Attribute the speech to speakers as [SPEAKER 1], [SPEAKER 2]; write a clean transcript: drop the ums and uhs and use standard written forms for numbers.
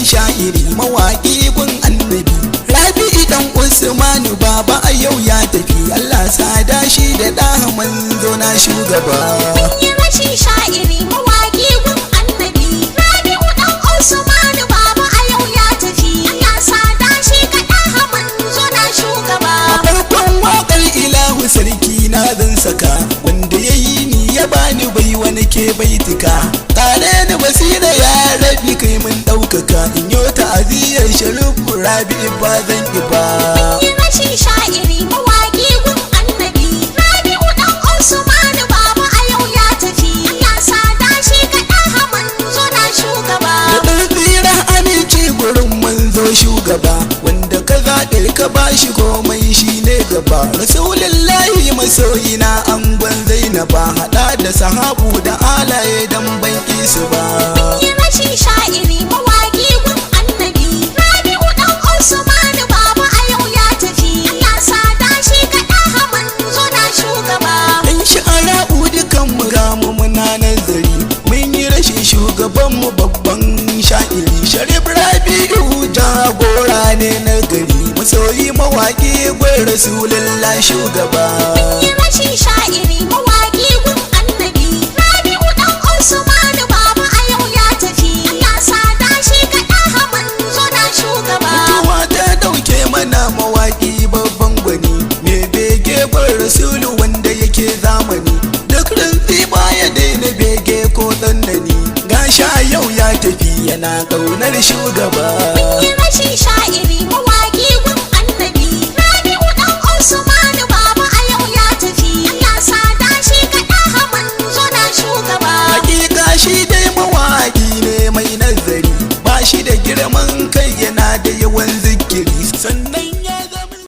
[SPEAKER 1] sha'iri mawaƙi gun annabi Rabi'u dan Usmanu baba a yau ya tafi Allah sada shi da ɗaha manzo na shugaba.
[SPEAKER 2] Mun yi rashin sha'iri mawaƙi gun annabi Rabi'u dan Usmanu baba a yau ya tafi Allah sada shi ga ɗaha manzo na shugaba.
[SPEAKER 1] A farkon waƙar ilahu sarki na zan saka wanda ya yi ni ya bani bai wani ke baitika tare da basira ya rabi kai mun ɗaukaka in yo ta'aziyar sharif Rabi'u ba zan ki ba.
[SPEAKER 2] Mun yi rashin sha'iri mawaƙi gun annabi Rabi'u dan Usmanu baba a yau ya tafi Allah sada shi ga ɗaha manzo na shugaba.
[SPEAKER 1] Da ɗarfira aminci gurin manzo shugaba wanda ka zaɓe ka bashi komai shi ne gaba rasulullahi masoyina angon zainaba haɗa da sahabu da alaye dan ban su ba.
[SPEAKER 2] Mun yi rashin sha'iri mawaƙi gun annabi Rabi'u dan Usmanu baba a yau ya tafi Allah sada shi ga ɗaha manzo na shugaba.
[SPEAKER 1] In sha'ara'u dukan mu gamu muna nazari mun yi rashin shugabanmu babban sha'iri Sharif Rabi'u jagora ne na gari masoyi mawaƙi gwai rasulullah shugaba.
[SPEAKER 2] Mun yi rashin sha'iri mawaƙi gun annabi Rabi'u dan Usmanu baba a yau ya tafi Allah sada shi ga ɗaha manzo na shugaba.
[SPEAKER 1] Mutuwa ta dauke mana mawaƙi babban gwani me bege gwai rasulu wanda yake zamani duk rinzi baya daina bege ko tsannani gasha yau ya tafi yana ƙaunar shugaba.
[SPEAKER 2] Mun yi rashin sha'iri mawaƙi